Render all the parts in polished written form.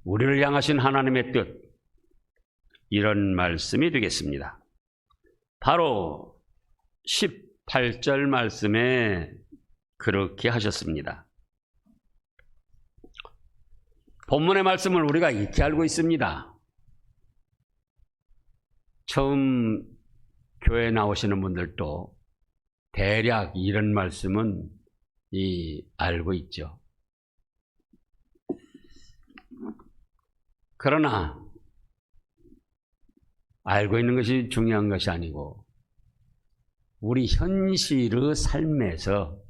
우리를 향하신 하나님의 뜻, 이런 말씀이 되겠습니다. 바로 18절 말씀에 그렇게 하셨습니다. 본문의 말씀을 우리가 익히 알고 있습니다. 처음 교회 나오시는 분들도 대략 이런 말씀은 알고 있죠. 그러나 알고 있는 것이 중요한 것이 아니고 우리 현실의 삶에서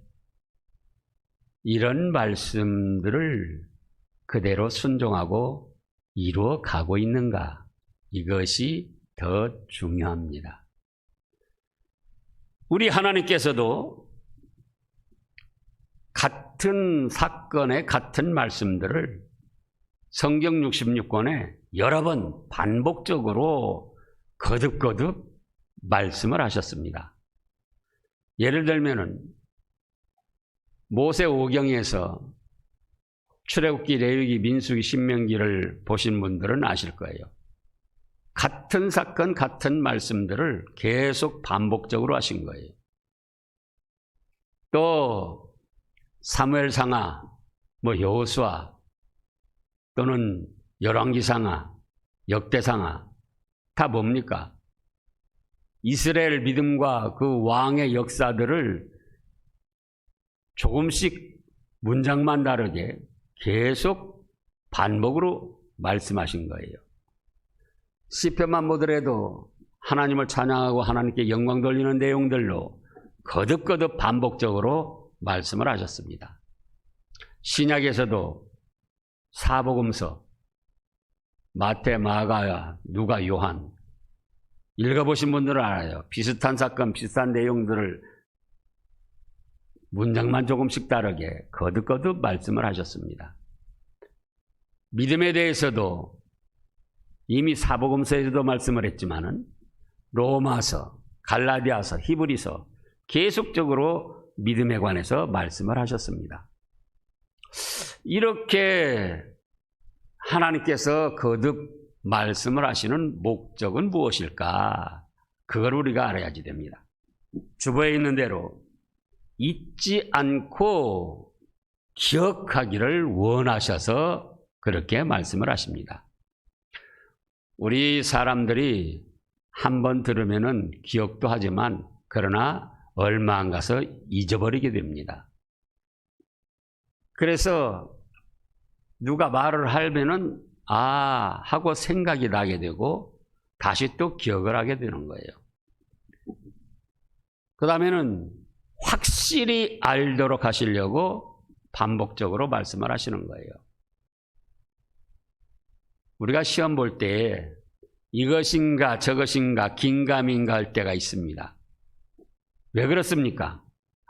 이런 말씀들을 그대로 순종하고 이루어 가고 있는가, 이것이 더 중요합니다. 우리 하나님께서도 같은 사건의 같은 말씀들을 성경 66권에 여러 번 반복적으로 거듭거듭 말씀을 하셨습니다. 예를 들면은 모세 오경에서 출애굽기, 레위기, 민수기, 신명기를 보신 분들은 아실 거예요. 같은 사건, 같은 말씀들을 계속 반복적으로 하신 거예요. 또 사무엘상하, 여호수아 또는 열왕기상하, 역대상하 다 뭡니까? 이스라엘 믿음과 그 왕의 역사들을 조금씩 문장만 다르게 계속 반복으로 말씀하신 거예요. 시편만 보더라도 하나님을 찬양하고 하나님께 영광 돌리는 내용들로 거듭거듭 반복적으로 말씀을 하셨습니다. 신약에서도 사복음서, 마태, 마가, 누가, 요한 읽어보신 분들은 알아요. 비슷한 사건, 비슷한 내용들을 문장만 조금씩 다르게 거듭거듭 말씀을 하셨습니다. 믿음에 대해서도 이미 사복음서에서도 말씀을 했지만은 로마서, 갈라디아서, 히브리서 계속적으로 믿음에 관해서 말씀을 하셨습니다. 이렇게 하나님께서 거듭 말씀을 하시는 목적은 무엇일까? 그걸 우리가 알아야지 됩니다. 주보에 있는 대로 잊지 않고 기억하기를 원하셔서 그렇게 말씀을 하십니다. 우리 사람들이 한번 들으면은 기억도 하지만 그러나 얼마 안 가서 잊어버리게 됩니다. 그래서 누가 말을 하면은 하고 생각이 나게 되고 다시 또 기억을 하게 되는 거예요. 그 다음에는 확실히 알도록 하시려고 반복적으로 말씀을 하시는 거예요. 우리가 시험 볼 때 이것인가 저것인가 긴가민가 할 때가 있습니다. 왜 그렇습니까?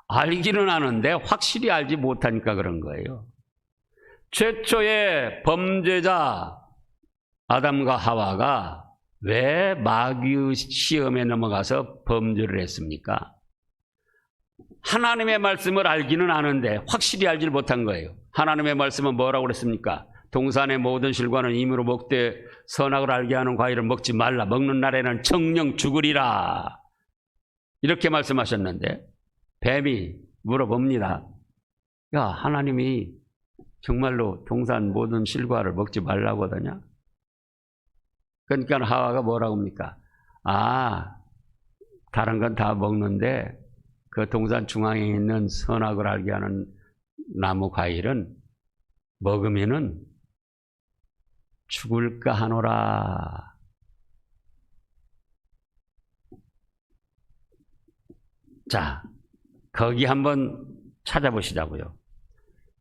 알기는 아는데 확실히 알지 못하니까 그런 거예요. 최초의 범죄자 아담과 하와가 왜 마귀의 시험에 넘어가서 범죄를 했습니까? 하나님의 말씀을 알기는 아는데 확실히 알지 못한 거예요. 하나님의 말씀은 뭐라고 그랬습니까? 동산의 모든 실과는 임으로 먹되 선악을 알게 하는 과일을 먹지 말라. 먹는 날에는 정령 죽으리라. 이렇게 말씀하셨는데 뱀이 물어봅니다. 야, 하나님이 정말로 동산 모든 실과를 먹지 말라고 하더냐? 그러니까 하와가 뭐라고 합니까? 다른 건 다 먹는데 그 동산 중앙에 있는 선악을 알게 하는 나무 과일은 먹으면은 죽을까 하노라. 자, 거기 한번 찾아보시자고요.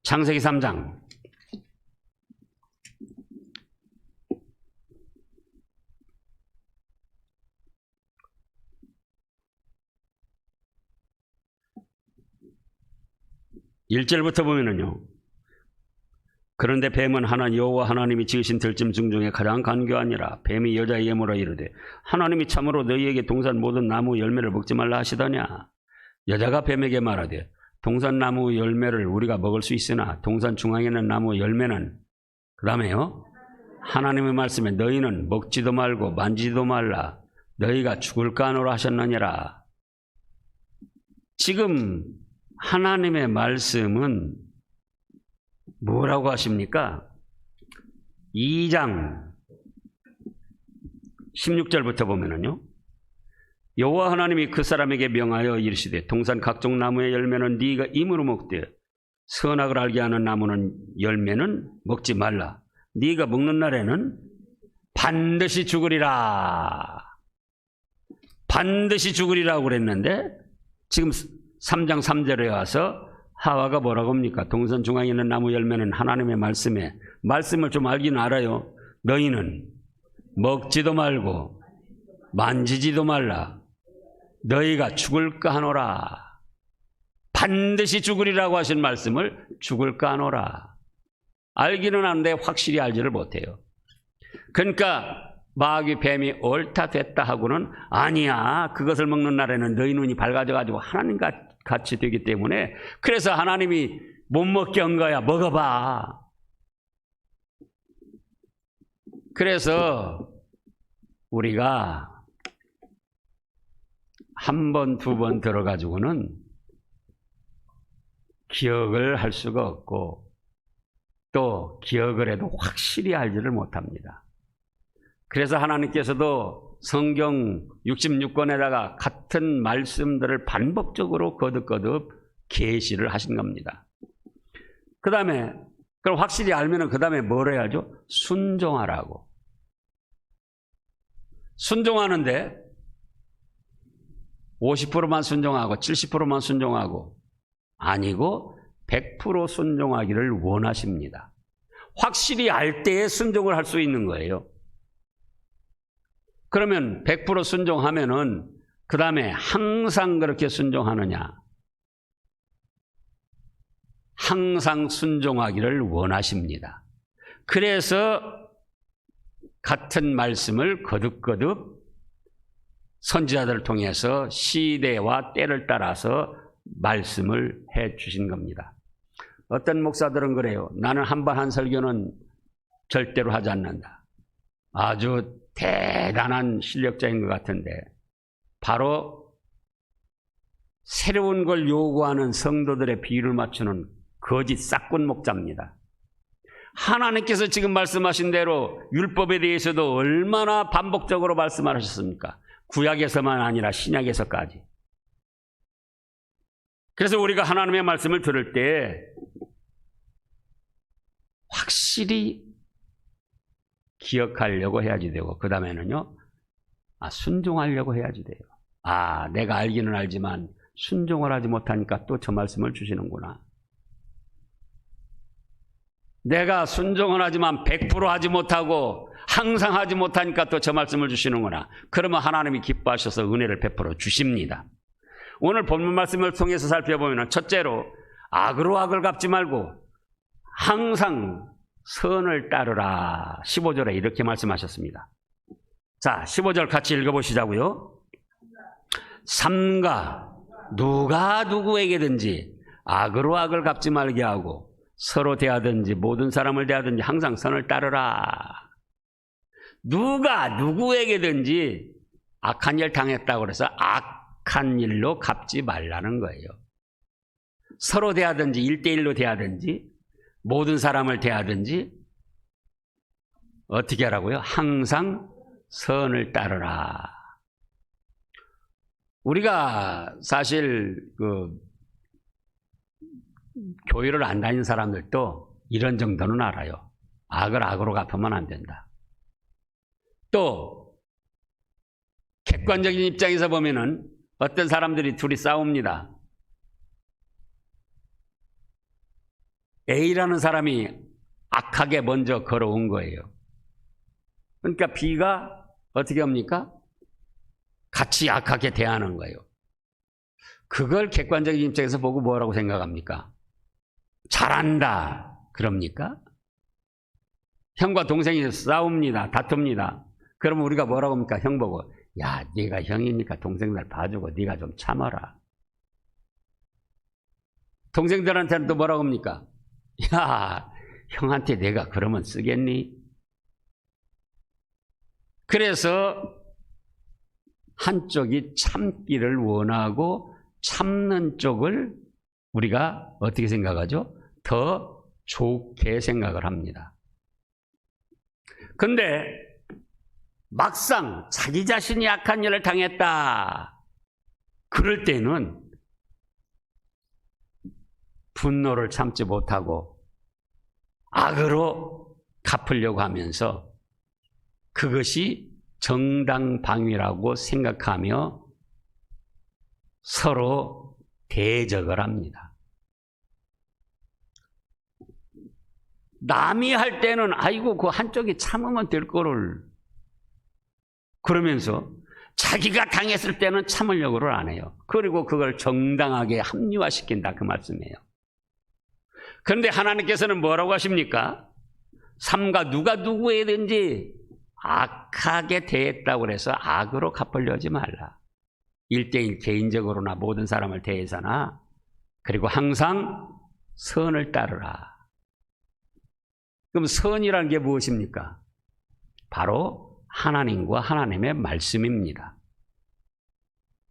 창세기 3장. (1절부터) 보면은요. 그런데 뱀은 여호와 하나님이 지으신 들짐승 중에 가장 간교하니라. 뱀이 여자에게 물어 이르되 하나님이 참으로 너희에게 동산 모든 나무 열매를 먹지 말라 하시더냐. 여자가 뱀에게 말하되 동산나무 열매를 우리가 먹을 수 있으나 동산 중앙에 있는 나무 열매는 그 다음에요. 하나님의 말씀에 너희는 먹지도 말고 만지지도 말라. 너희가 죽을까 하노라 하셨느니라. 지금 하나님의 말씀은 뭐라고 하십니까? 2장 16절부터 보면은요. 여호와 하나님이 그 사람에게 명하여 이르시되 동산 각종 나무의 열매는 네가 임으로 먹되 선악을 알게 하는 나무는 열매는 먹지 말라. 네가 먹는 날에는 반드시 죽으리라. 반드시 죽으리라고 그랬는데 지금 3장 3절에 와서 하와가 뭐라고 합니까? 동산 중앙에 있는 나무 열매는 하나님의 말씀을 좀 알긴 알아요. 너희는 먹지도 말고 만지지도 말라. 너희가 죽을까 하노라. 반드시 죽으리라고 하신 말씀을 죽을까 하노라. 알기는 하는데 확실히 알지를 못해요. 그러니까 마귀 뱀이 옳다 됐다 하고는 아니야. 그것을 먹는 날에는 너희 눈이 밝아져가지고 하나님 같이 되기 때문에 그래서 하나님이 못 먹게 한 거야. 먹어봐. 그래서 우리가 한 번, 두 번 들어가지고는 기억을 할 수가 없고 또 기억을 해도 확실히 알지를 못합니다. 그래서 하나님께서도 성경 66권에다가 같은 말씀들을 반복적으로 거듭거듭 계시를 하신 겁니다. 그 다음에 그럼 확실히 알면은 그 다음에 뭘 해야죠? 순종하라고. 순종하는데 50%만 순종하고 70%만 순종하고 아니고 100% 순종하기를 원하십니다. 확실히 알 때에 순종을 할 수 있는 거예요. 그러면 100% 순종하면은 그 다음에 항상 그렇게 순종하느냐? 항상 순종하기를 원하십니다. 그래서 같은 말씀을 거듭거듭 선지자들을 통해서 시대와 때를 따라서 말씀을 해 주신 겁니다. 어떤 목사들은 그래요. 나는 한 번 한 설교는 절대로 하지 않는다. 아주 대단한 실력자인 것 같은데 바로 새로운 걸 요구하는 성도들의 비율을 맞추는 거짓 싹군 목자입니다. 하나님께서 지금 말씀하신 대로 율법에 대해서도 얼마나 반복적으로 말씀하셨습니까? 구약에서만 아니라 신약에서까지. 그래서 우리가 하나님의 말씀을 들을 때 확실히 기억하려고 해야지 되고 그 다음에는요. 순종하려고 해야지 돼요. 내가 알기는 알지만 순종을 하지 못하니까 또 저 말씀을 주시는구나. 내가 순종을 하지만 100% 하지 못하고 항상 하지 못하니까 또 저 말씀을 주시는구나. 그러면 하나님이 기뻐하셔서 은혜를 베풀어 주십니다. 오늘 본문 말씀을 통해서 살펴보면 첫째로 악으로 악을 갚지 말고 항상 선을 따르라. 15절에 이렇게 말씀하셨습니다. 자, 15절 같이 읽어보시자고요. 삼가 누가 누구에게든지 악으로 악을 갚지 말게 하고 서로 대하든지 모든 사람을 대하든지 항상 선을 따르라. 누가 누구에게든지 악한 일 당했다고 그래서 악한 일로 갚지 말라는 거예요. 서로 대하든지 1대1로 대하든지 모든 사람을 대하든지 어떻게 하라고요? 항상 선을 따르라. 우리가 사실 교회를 안 다니는 사람들도 이런 정도는 알아요. 악을 악으로 갚으면 안 된다. 또 객관적인 입장에서 보면은 어떤 사람들이 둘이 싸웁니다. A라는 사람이 악하게 먼저 걸어온 거예요. 그러니까 B가 어떻게 합니까? 같이 악하게 대하는 거예요. 그걸 객관적인 입장에서 보고 뭐라고 생각합니까? 잘한다. 그럽니까? 형과 동생이 싸웁니다. 다툽니다. 그러면 우리가 뭐라고 합니까? 형 보고 야, 네가 형이니까 동생들 봐주고 네가 좀 참아라. 동생들한테는 또 뭐라고 합니까? 야, 형한테 내가 그러면 쓰겠니? 그래서 한쪽이 참기를 원하고 참는 쪽을 우리가 어떻게 생각하죠? 더 좋게 생각을 합니다. 근데 막상 자기 자신이 악한 일을 당했다. 그럴 때는 분노를 참지 못하고 악으로 갚으려고 하면서 그것이 정당방위라고 생각하며 서로 대적을 합니다. 남이 할 때는 아이고 그 한쪽이 참으면 될 거를 그러면서 자기가 당했을 때는 참으려고를 안 해요. 그리고 그걸 정당하게 합리화시킨다 그 말씀이에요. 그런데 하나님께서는 뭐라고 하십니까? 삼가 누가 누구에든지 악하게 대했다고 그래서 악으로 갚으려 하지 말라. 1대1 개인적으로나 모든 사람을 대해서나 그리고 항상 선을 따르라. 그럼 선이라는 게 무엇입니까? 바로 하나님과 하나님의 말씀입니다.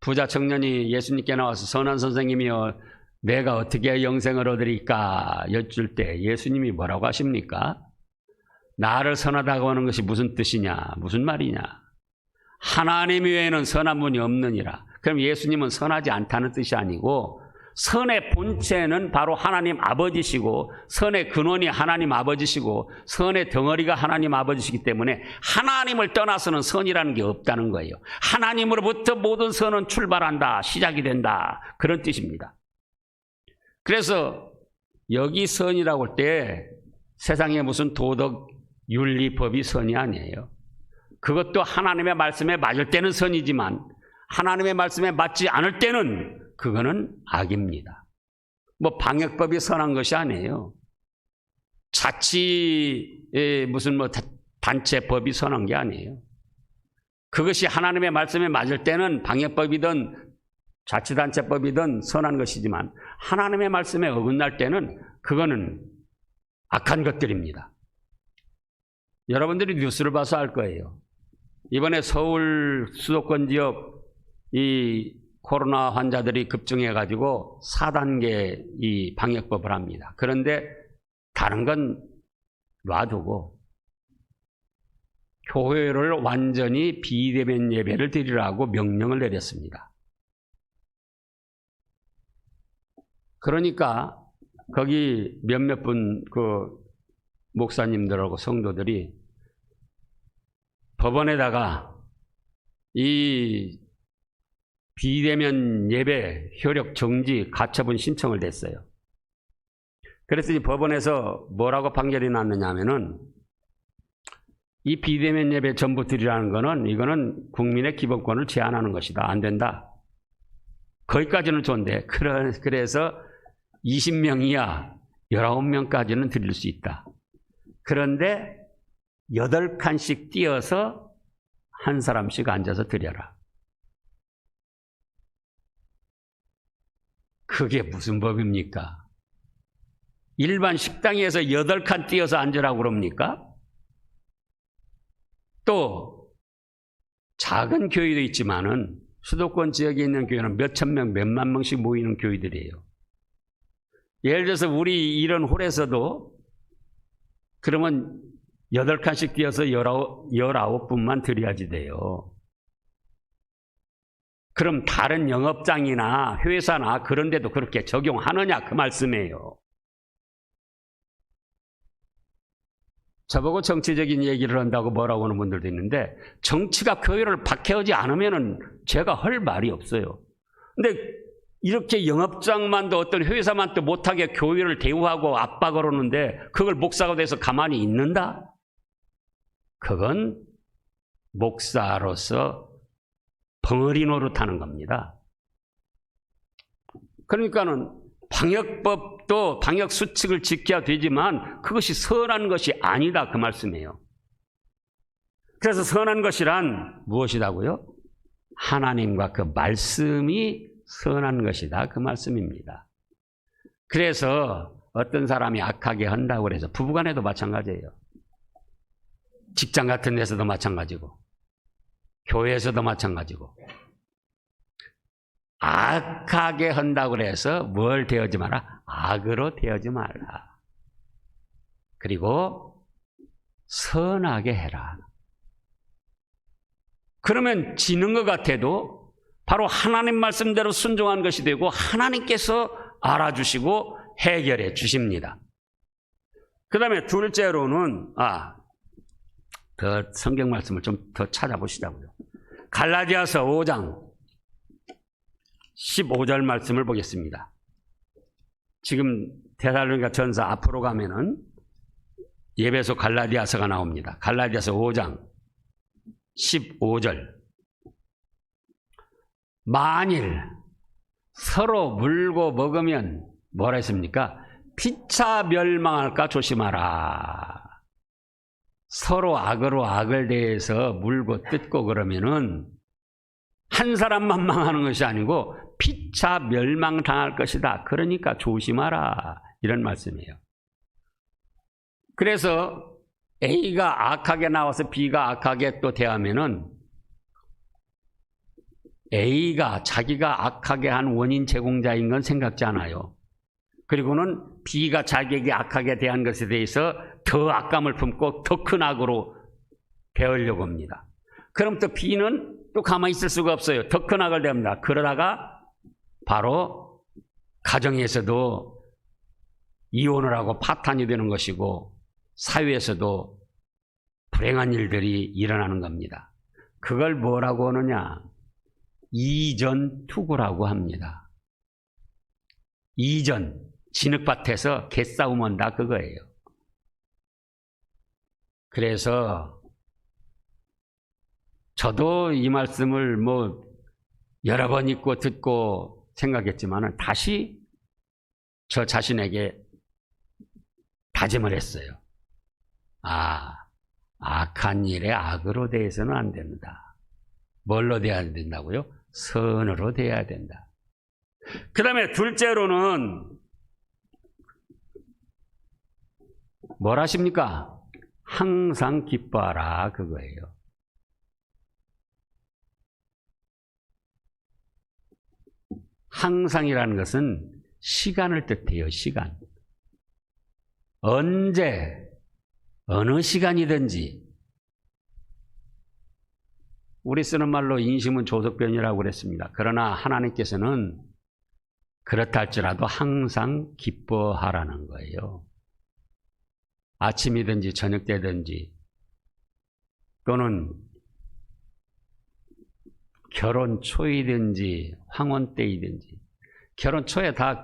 부자 청년이 예수님께 나와서 선한 선생님이여 내가 어떻게 영생을 얻으리까 여쭐 때 예수님이 뭐라고 하십니까? 나를 선하다고 하는 것이 무슨 뜻이냐? 무슨 말이냐? 하나님 외에는 선한 분이 없느니라. 그럼 예수님은 선하지 않다는 뜻이 아니고 선의 본체는 바로 하나님 아버지시고 선의 근원이 하나님 아버지시고 선의 덩어리가 하나님 아버지시기 때문에 하나님을 떠나서는 선이라는 게 없다는 거예요. 하나님으로부터 모든 선은 출발한다. 시작이 된다. 그런 뜻입니다. 그래서 여기 선이라고 할 때 세상에 무슨 도덕 윤리법이 선이 아니에요. 그것도 하나님의 말씀에 맞을 때는 선이지만 하나님의 말씀에 맞지 않을 때는 그거는 악입니다. 뭐 방역법이 선한 것이 아니에요. 자치의 무슨 뭐 단체법이 선한 게 아니에요. 그것이 하나님의 말씀에 맞을 때는 방역법이든 자치단체법이든 선한 것이지만 하나님의 말씀에 어긋날 때는 그거는 악한 것들입니다. 여러분들이 뉴스를 봐서 알 거예요. 이번에 서울 수도권 지역 이 코로나 환자들이 급증해가지고 4단계 이 방역법을 합니다. 그런데 다른 건 놔두고 교회를 완전히 비대면 예배를 드리라고 명령을 내렸습니다. 그러니까 거기 몇몇 분 그 목사님들하고 성도들이 법원에다가 이 비대면 예배 효력 정지 가처분 신청을 냈어요. 그래서 이 법원에서 뭐라고 판결이 났느냐 하면은 이 비대면 예배 전부 드리라는 거는 이거는 국민의 기본권을 제한하는 것이다. 안 된다. 거기까지는 좋은데 그래서 20명 이하 19명까지는 드릴 수 있다. 그런데 8칸씩 띄어서 한 사람씩 앉아서 드려라. 그게 무슨 법입니까? 일반 식당에서 8칸 띄어서 앉으라고 그럽니까? 또 작은 교회도 있지만은 수도권 지역에 있는 교회는 몇천 명, 몇만 명씩 모이는 교회들이에요. 예를 들어서 우리 이런 홀에서도 그러면 8칸씩 띄어서 19분만 드려야지 돼요. 그럼 다른 영업장이나 회사나 그런 데도 그렇게 적용하느냐 그 말씀이에요. 저보고 정치적인 얘기를 한다고 뭐라고 하는 분들도 있는데 정치가 교회를 박해하지 않으면 제가 할 말이 없어요. 근데 이렇게 영업장만도 어떤 회사만도 못하게 교회를 대우하고 압박을 하는데 그걸 목사가 돼서 가만히 있는다? 그건 목사로서 벙어리 노릇하는 겁니다. 그러니까는 방역법도 방역 수칙을 지켜야 되지만 그것이 선한 것이 아니다 그 말씀이에요. 그래서 선한 것이란 무엇이라고요? 하나님과 그 말씀이 선한 것이다 그 말씀입니다. 그래서 어떤 사람이 악하게 한다고 해서 부부간에도 마찬가지예요. 직장 같은 데서도 마찬가지고 교회에서도 마찬가지고 악하게 한다고 해서 뭘 대하지 마라? 악으로 대하지 말라. 그리고 선하게 해라. 그러면 지는 것 같아도 바로 하나님 말씀대로 순종한 것이 되고 하나님께서 알아주시고 해결해 주십니다. 그 다음에 둘째로는 그 성경 말씀을 좀 더 찾아보시자고요. 갈라디아서 5장 15절 말씀을 보겠습니다. 지금 데살로니가 전서 앞으로 가면은 예배소 갈라디아서가 나옵니다. 갈라디아서 5장 15절. 만일 서로 물고 먹으면 뭐라 했습니까? 피차 멸망할까 조심하라. 서로 악으로 악을 대해서 물고 뜯고 그러면은 한 사람만 망하는 것이 아니고 피차 멸망당할 것이다. 그러니까 조심하라. 이런 말씀이에요. 그래서 A가 악하게 나와서 B가 악하게 또 대하면은 A가 자기가 악하게 한 원인 제공자인 건 생각지 않아요. 그리고는 B가 자기에게 악하게 대한 것에 대해서 더 악감을 품고 더 큰 악으로 배우려고 합니다. 그럼 또 B는 또 가만히 있을 수가 없어요. 더 큰 악을 대합니다. 그러다가 바로 가정에서도 이혼을 하고 파탄이 되는 것이고 사회에서도 불행한 일들이 일어나는 겁니다. 그걸 뭐라고 하느냐? 이전투구라고 합니다. 이전, 진흙밭에서 개싸움한다 그거예요. 그래서 저도 이 말씀을 여러 번 읽고 듣고 생각했지만 다시 저 자신에게 다짐을 했어요. 악한 일에 악으로 대해서는 안 된다. 뭘로 대해야 된다고요? 선으로 대해야 된다. 그 다음에 둘째로는 뭘 하십니까? 항상 기뻐하라 그거예요. 항상이라는 것은 시간을 뜻해요. 시간. 언제 어느 시간이든지 우리 쓰는 말로 인심은 조석변이라고 그랬습니다. 그러나 하나님께서는 그렇다 할지라도 항상 기뻐하라는 거예요. 아침이든지 저녁 때든지 또는 결혼 초이든지 황혼 때이든지 결혼 초에 다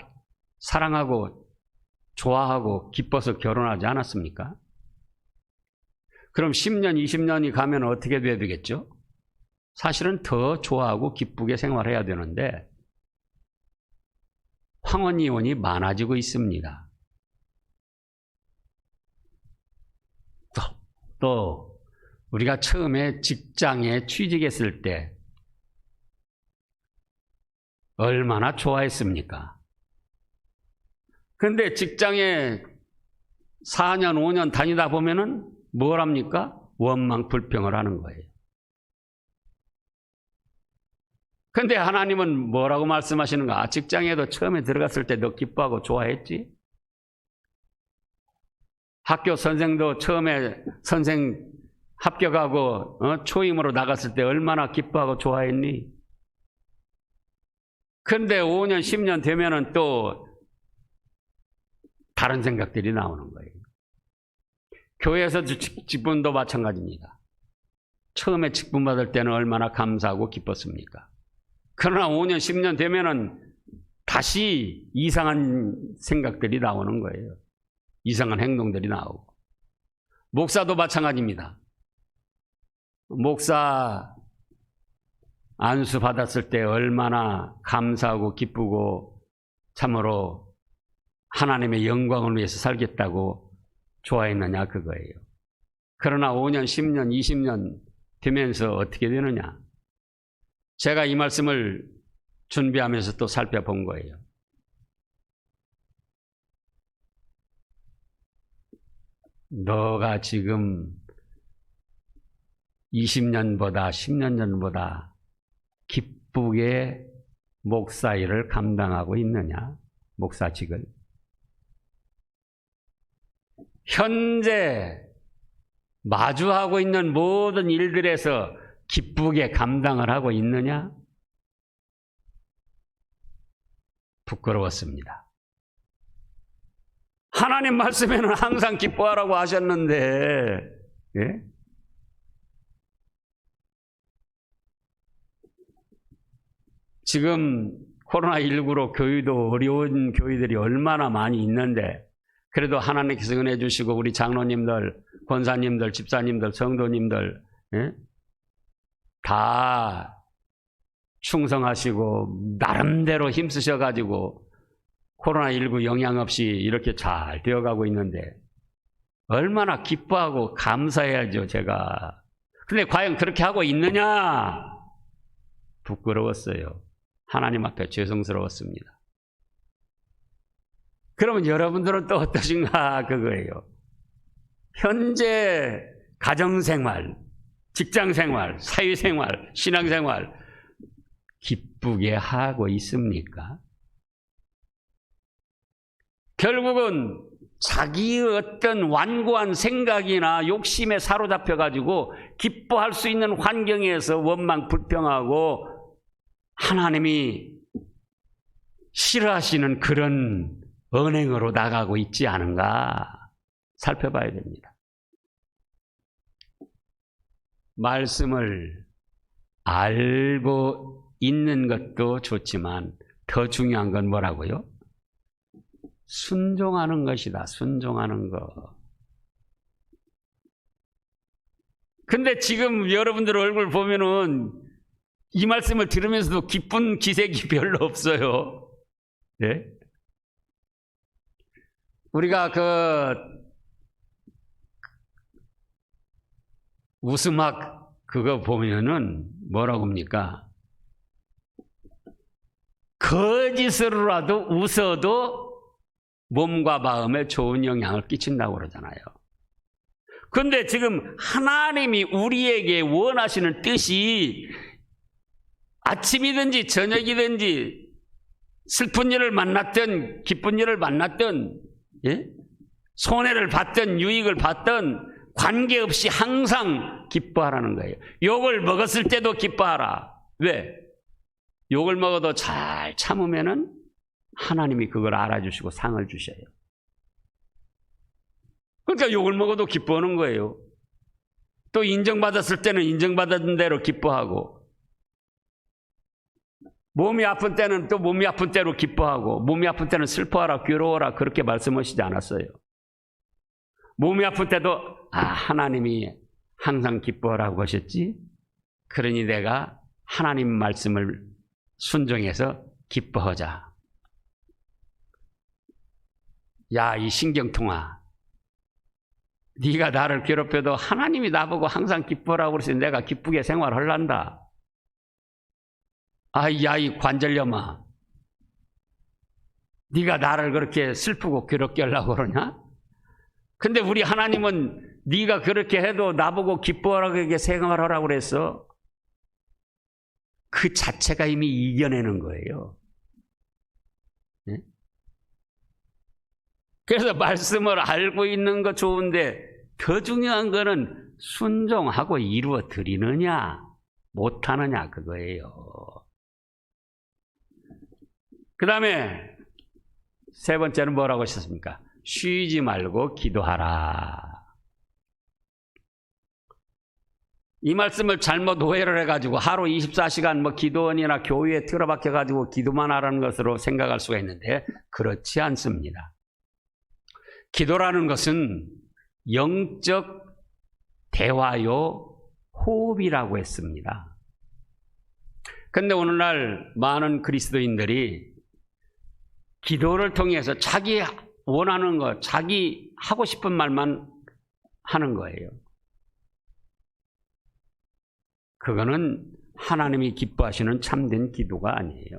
사랑하고 좋아하고 기뻐서 결혼하지 않았습니까? 그럼 10년, 20년이 가면 어떻게 돼야 되겠죠? 사실은 더 좋아하고 기쁘게 생활해야 되는데 황혼 이혼이 많아지고 있습니다. 또 우리가 처음에 직장에 취직했을 때 얼마나 좋아했습니까? 그런데 직장에 4년, 5년 다니다 보면은 뭘 합니까? 원망, 불평을 하는 거예요. 그런데 하나님은 뭐라고 말씀하시는가? 직장에도 처음에 들어갔을 때 너 기뻐하고 좋아했지? 학교 선생도 처음에 선생 합격하고 초임으로 나갔을 때 얼마나 기뻐하고 좋아했니? 그런데 5년, 10년 되면은 또 다른 생각들이 나오는 거예요. 교회에서 직분도 마찬가지입니다. 처음에 직분 받을 때는 얼마나 감사하고 기뻤습니까? 그러나 5년, 10년 되면은 다시 이상한 생각들이 나오는 거예요. 이상한 행동들이 나오고. 목사도 마찬가지입니다. 목사 안수 받았을 때 얼마나 감사하고 기쁘고 참으로 하나님의 영광을 위해서 살겠다고 좋아했느냐 그거예요. 그러나 5년, 10년, 20년 되면서 어떻게 되느냐? 제가 이 말씀을 준비하면서 또 살펴본 거예요. 너가 지금 20년보다 10년 전보다 기쁘게 목사 일을 감당하고 있느냐? 목사직을. 현재 마주하고 있는 모든 일들에서 기쁘게 감당을 하고 있느냐? 부끄러웠습니다. 하나님 말씀에는 항상 기뻐하라고 하셨는데, 예? 지금 코로나19로 교회도 어려운 교회들이 얼마나 많이 있는데, 그래도 하나님께서 은혜 주시고 우리 장로님들, 권사님들, 집사님들, 성도님들, 예? 다 충성하시고 나름대로 힘쓰셔가지고 코로나19 영향 없이 이렇게 잘 되어가고 있는데 얼마나 기뻐하고 감사해야죠, 제가. 근데 과연 그렇게 하고 있느냐? 부끄러웠어요. 하나님 앞에 죄송스러웠습니다. 그러면 여러분들은 또 어떠신가? 그거예요. 현재 가정생활, 직장생활, 사회생활, 신앙생활 기쁘게 하고 있습니까? 결국은 자기의 어떤 완고한 생각이나 욕심에 사로잡혀가지고 기뻐할 수 있는 환경에서 원망 불평하고 하나님이 싫어하시는 그런 언행으로 나가고 있지 않은가 살펴봐야 됩니다. 말씀을 알고 있는 것도 좋지만 더 중요한 건 뭐라고요? 순종하는 것이다. 순종하는 것. 근데 지금 여러분들 얼굴 보면은 이 말씀을 들으면서도 기쁜 기색이 별로 없어요. 네? 우리가 웃음학 그거 보면은 뭐라고 합니까? 거짓으로라도 웃어도 몸과 마음에 좋은 영향을 끼친다고 그러잖아요. 그런데 지금 하나님이 우리에게 원하시는 뜻이 아침이든지 저녁이든지 슬픈 일을 만났든 기쁜 일을 만났든, 예? 손해를 받든 유익을 받든 관계없이 항상 기뻐하라는 거예요. 욕을 먹었을 때도 기뻐하라. 왜? 욕을 먹어도 잘 참으면은 하나님이 그걸 알아주시고 상을 주셔요. 그러니까 욕을 먹어도 기뻐하는 거예요. 또 인정받았을 때는 인정받은 대로 기뻐하고, 몸이 아픈 때는 또 몸이 아픈 대로 기뻐하고, 몸이 아픈 때는 슬퍼하라, 괴로워라 그렇게 말씀하시지 않았어요. 몸이 아플 때도 하나님이 항상 기뻐하라고 하셨지? 그러니 내가 하나님 말씀을 순종해서 기뻐하자. 야, 이 신경통아, 네가 나를 괴롭혀도 하나님이 나보고 항상 기뻐하라고 그래서 내가 기쁘게 생활하란다. 야, 이 관절염아, 네가 나를 그렇게 슬프고 괴롭게 하려고 그러냐? 근데 우리 하나님은 네가 그렇게 해도 나보고 기뻐하라고 생활하라고 그랬어. 그 자체가 이미 이겨내는 거예요. 네? 그래서 말씀을 알고 있는 거 좋은데 더 중요한 거는 순종하고 이루어 드리느냐 못하느냐 그거예요. 그 다음에 세 번째는 뭐라고 하셨습니까? 쉬지 말고 기도하라. 이 말씀을 잘못 오해를 해가지고 하루 24시간 기도원이나 교회에 틀어박혀가지고 기도만 하라는 것으로 생각할 수가 있는데 그렇지 않습니다. 기도라는 것은 영적 대화요 호흡이라고 했습니다. 그런데 오늘날 많은 그리스도인들이 기도를 통해서 자기 원하는 것, 자기 하고 싶은 말만 하는 거예요. 그거는 하나님이 기뻐하시는 참된 기도가 아니에요.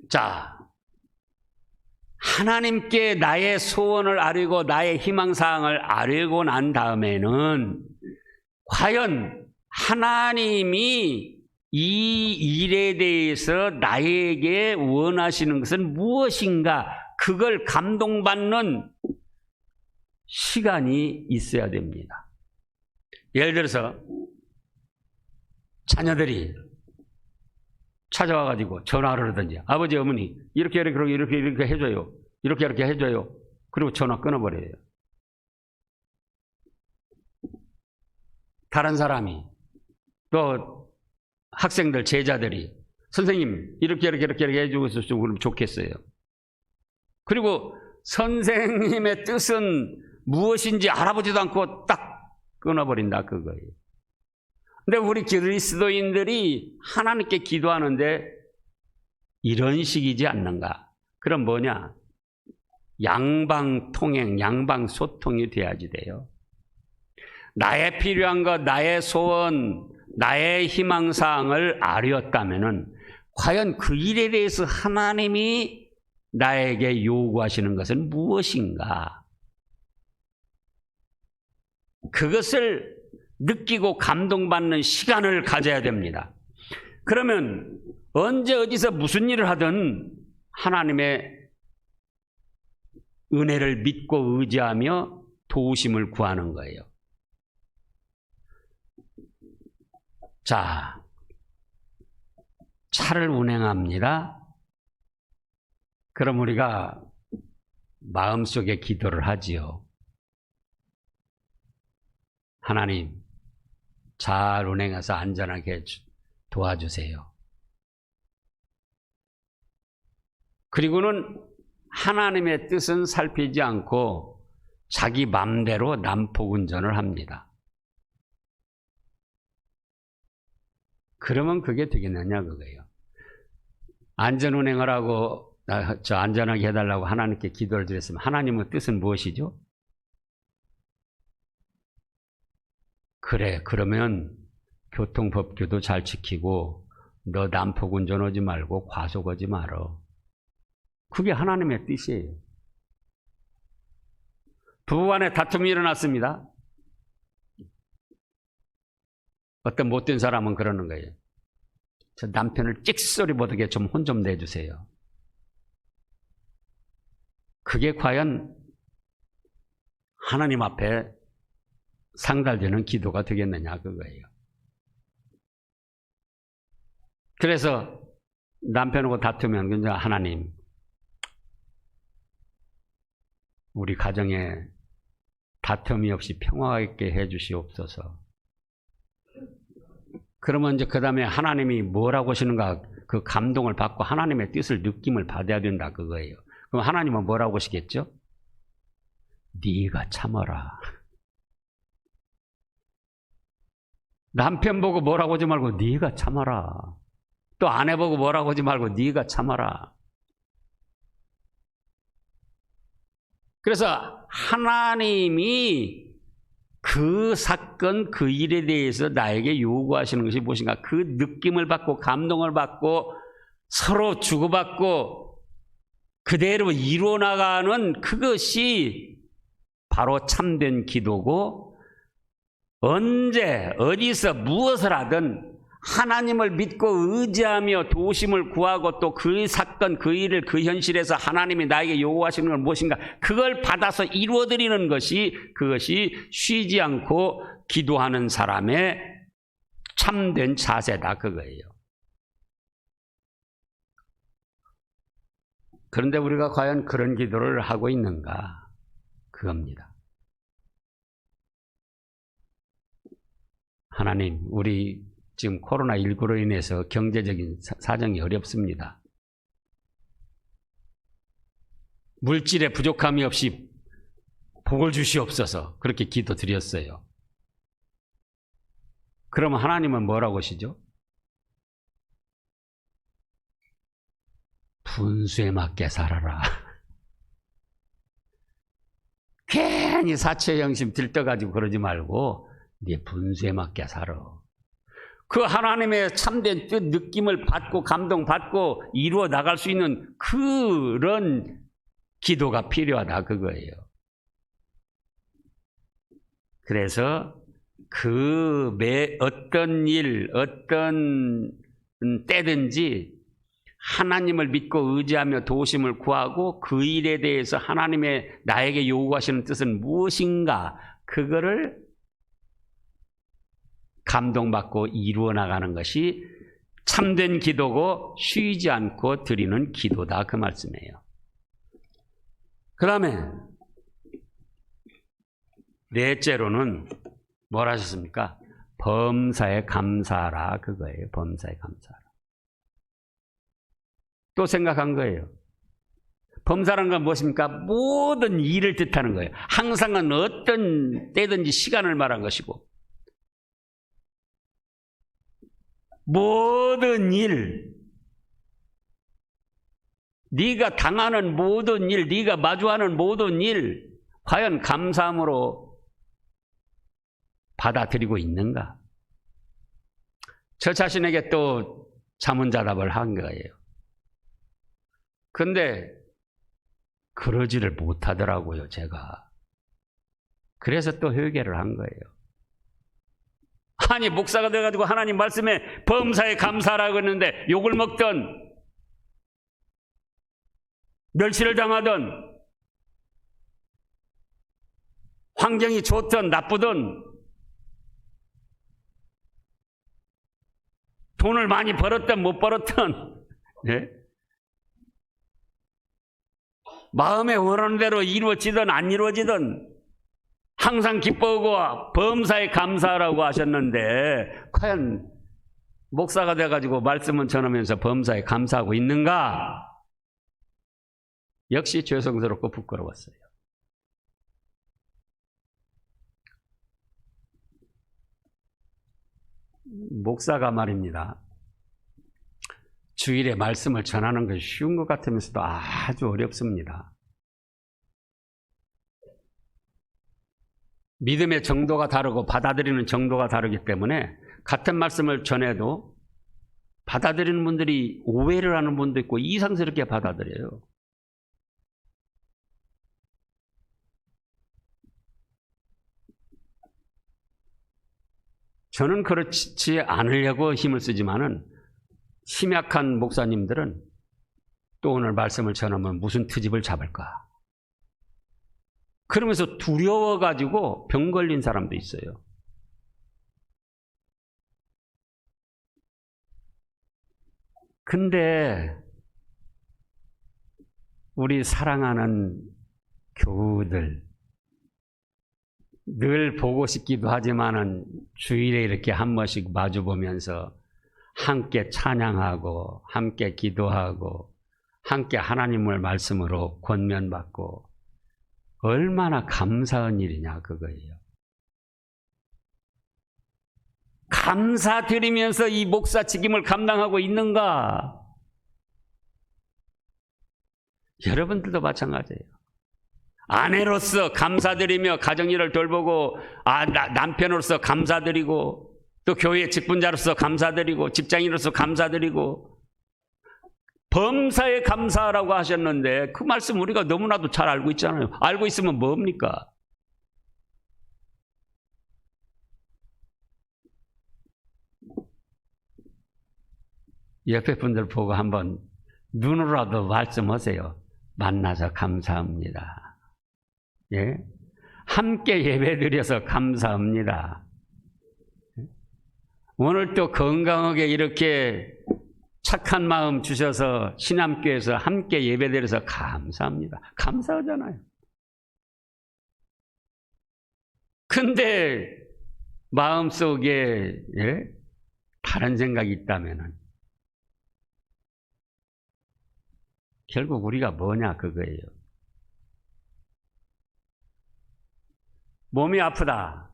자, 하나님께 나의 소원을 아뢰고 나의 희망사항을 아뢰고 난 다음에는 과연 하나님이 이 일에 대해서 나에게 원하시는 것은 무엇인가, 그걸 감동받는 시간이 있어야 됩니다. 예를 들어서 자녀들이 찾아와가지고 전화를 하든지, 아버지 어머니 이렇게 해줘요, 이렇게 해줘요. 그리고 전화 끊어버려요. 다른 사람이, 또 학생들, 제자들이 선생님 이렇게 해주고 있었으면 그러면 좋겠어요. 그리고 선생님의 뜻은 무엇인지 알아보지도 않고 딱 끊어버린다, 그거예요. 근데 우리 그리스도인들이 하나님께 기도하는데 이런 식이지 않는가? 그럼 뭐냐? 양방통행, 양방소통이 돼야지 돼요. 나의 필요한 것, 나의 소원, 나의 희망사항을 아뢰었다면은 과연 그 일에 대해서 하나님이 나에게 요구하시는 것은 무엇인가? 그것을 느끼고 감동받는 시간을 가져야 됩니다. 그러면 언제 어디서 무슨 일을 하든 하나님의 은혜를 믿고 의지하며 도우심을 구하는 거예요. 자, 차를 운행합니다. 그럼 우리가 마음속에 기도를 하지요. 하나님, 잘 운행해서 안전하게 도와주세요. 그리고는 하나님의 뜻은 살피지 않고 자기 맘대로 난폭운전을 합니다. 그러면 그게 되겠느냐, 그거예요. 안전운행을 하고 저 안전하게 해달라고 하나님께 기도를 드렸으면 하나님의 뜻은 무엇이죠? 그래, 그러면 교통법규도 잘 지키고 너 난폭운전하지 말고 과속하지 말어. 그게 하나님의 뜻이에요. 부부간에 다툼이 일어났습니다. 어떤 못된 사람은 그러는 거예요. 저 남편을 찍소리 못하게 좀 혼 좀 내주세요. 그게 과연 하나님 앞에 상달되는 기도가 되겠느냐, 그거예요. 그래서 남편하고 다투면 그냥 하나님, 우리 가정에 다툼이 없이 평화가 있게 해주시옵소서. 그러면 이제 그 다음에 하나님이 뭐라고 하시는가, 그 감동을 받고 하나님의 뜻을 느낌을 받아야 된다, 그거예요. 그럼 하나님은 뭐라고 하시겠죠? 네가 참아라. 남편 보고 뭐라고 하지 말고 네가 참아라. 또 아내 보고 뭐라고 하지 말고 네가 참아라. 그래서 하나님이 그 사건, 그 일에 대해서 나에게 요구하시는 것이 무엇인가, 그 느낌을 받고 감동을 받고 서로 주고받고 그대로 이루어나가는 그것이 바로 참된 기도고, 언제 어디서 무엇을 하든 하나님을 믿고 의지하며 도우심을 구하고 또 그 사건, 그 일을, 그 현실에서 하나님이 나에게 요구하시는 건 무엇인가, 그걸 받아서 이루어드리는 것이, 그것이 쉬지 않고 기도하는 사람의 참된 자세다, 그거예요. 그런데 우리가 과연 그런 기도를 하고 있는가, 그겁니다. 하나님, 우리 지금 코로나19로 인해서 경제적인 사정이 어렵습니다. 물질의 부족함이 없이 복을 주시옵소서, 그렇게 기도드렸어요. 그러면 하나님은 뭐라고 하시죠? 분수에 맞게 살아라. 괜히 사채영심 들떠가지고 그러지 말고 네 분수에 맞게 살아. 그 하나님의 참된 뜻, 느낌을 받고 감동받고 이루어 나갈 수 있는 그런 기도가 필요하다 그거예요. 그래서 어떤 일, 어떤 때든지 하나님을 믿고 의지하며 도우심을 구하고 그 일에 대해서 하나님의 나에게 요구하시는 뜻은 무엇인가 그거를 감동받고 이루어 나가는 것이 참된 기도고 쉬지 않고 드리는 기도다 그 말씀이에요. 그 다음에 넷째로는 뭘 하셨습니까? 범사에 감사하라 그거예요. 범사에 감사하라. 또 생각한 거예요. 범사라는 건 무엇입니까? 모든 일을 뜻하는 거예요. 항상은 어떤 때든지 시간을 말한 것이고 모든 일, 네가 당하는 모든 일, 네가 마주하는 모든 일 과연 감사함으로 받아들이고 있는가? 저 자신에게 또 자문자답을 한 거예요. 근데 그러지를 못하더라고요, 제가. 그래서 또 회개를 한 거예요. 아니, 목사가 돼가지고 하나님 말씀에 범사에 감사하라고 했는데 욕을 먹던, 멸시를 당하던, 환경이 좋든 나쁘든 돈을 많이 벌었든 못 벌었든 네? 마음에 원하는 대로 이루어지든 안 이루어지든 항상 기뻐하고 범사에 감사하라고 하셨는데 과연 목사가 돼가지고 말씀을 전하면서 범사에 감사하고 있는가? 역시 죄송스럽고 부끄러웠어요. 목사가 말입니다. 주일에 말씀을 전하는 것이 쉬운 것 같으면서도 아주 어렵습니다. 믿음의 정도가 다르고 받아들이는 정도가 다르기 때문에 같은 말씀을 전해도 받아들이는 분들이 오해를 하는 분도 있고 이상스럽게 받아들여요. 저는 그렇지 않으려고 힘을 쓰지만은 심약한 목사님들은 또 오늘 말씀을 전하면 무슨 트집을 잡을까? 그러면서 두려워가지고 병 걸린 사람도 있어요. 근데 우리 사랑하는 교우들 늘 보고 싶기도 하지만은 주일에 이렇게 한 번씩 마주보면서 함께 찬양하고 함께 기도하고 함께 하나님의 말씀으로 권면받고 얼마나 감사한 일이냐 그거예요. 감사드리면서 이 목사 직임을 감당하고 있는가? 여러분들도 마찬가지예요. 아내로서 감사드리며 가정일을 돌보고 남편으로서 감사드리고 또 교회 직분자로서 감사드리고 직장인으로서 감사드리고 범사에 감사하라고 하셨는데 그 말씀 우리가 너무나도 잘 알고 있잖아요. 알고 있으면 뭡니까? 옆에 분들 보고 한번 눈으로라도 말씀하세요. 만나서 감사합니다. 예? 함께 예배드려서 감사합니다. 오늘 또 건강하게 이렇게 착한 마음 주셔서 신암교회에서 함께 예배드려서 감사합니다. 감사하잖아요. 근데 마음속에 다른 생각이 있다면은 결국 우리가 뭐냐 그거예요. 몸이 아프다.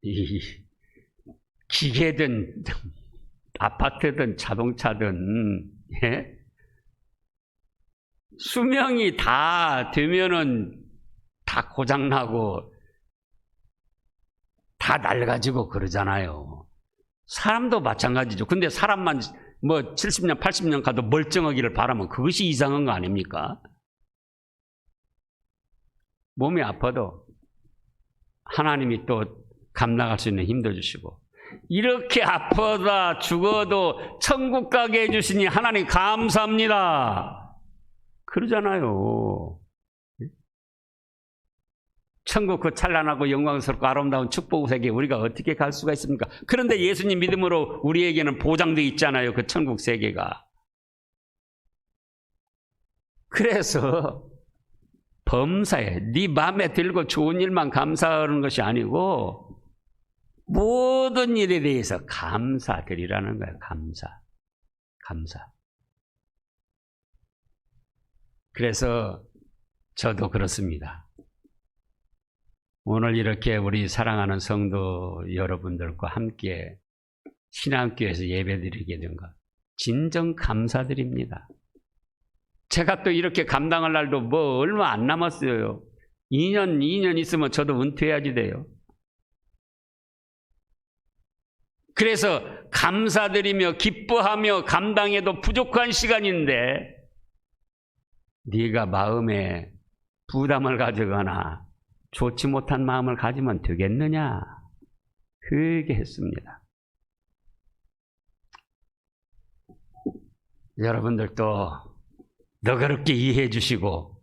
이 기계든 아파트든 자동차든 수명이 다 되면은 다 고장나고 다 낡아지고 그러잖아요. 사람도 마찬가지죠. 근데 사람만 뭐 70년, 80년 가도 멀쩡하기를 바라면 그것이 이상한 거 아닙니까? 몸이 아파도 하나님이 또 감당할 수 있는 힘도 주시고, 이렇게 아파다 죽어도 천국 가게 해주시니 하나님 감사합니다 그러잖아요. 천국 그 찬란하고 영광스럽고 아름다운 축복 세계에 우리가 어떻게 갈 수가 있습니까? 그런데 예수님 믿음으로 우리에게는 보장되어 있잖아요, 그 천국 세계가. 그래서 범사에 네 마음에 들고 좋은 일만 감사하는 것이 아니고 모든 일에 대해서 감사드리라는 거예요. 감사. 그래서 저도 그렇습니다. 오늘 이렇게 우리 사랑하는 성도 여러분들과 함께 신앙교회에서 예배드리게 된 것 진정 감사드립니다. 제가 또 이렇게 감당할 날도 뭐 얼마 안 남았어요. 2년 있으면 저도 은퇴해야지 돼요. 그래서 감사드리며 기뻐하며 감당해도 부족한 시간인데 네가 마음에 부담을 가지거나 좋지 못한 마음을 가지면 되겠느냐, 그 얘기했습니다. 여러분들도 너그럽게 이해해 주시고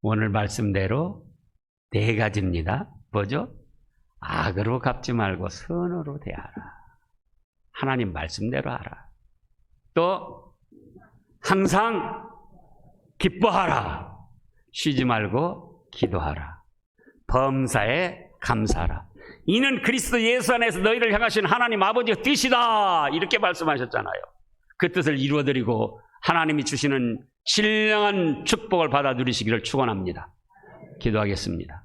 오늘 말씀대로 4가지입니다. 뭐죠? 악으로 갚지 말고 선으로 대하라. 하나님 말씀대로 하라. 또 항상 기뻐하라. 쉬지 말고 기도하라. 범사에 감사하라. 이는 그리스도 예수 안에서 너희를 향하신 하나님 아버지의 뜻이다. 이렇게 말씀하셨잖아요. 그 뜻을 이루어드리고 하나님이 주시는 신령한 축복을 받아 누리시기를 축원합니다. 기도하겠습니다.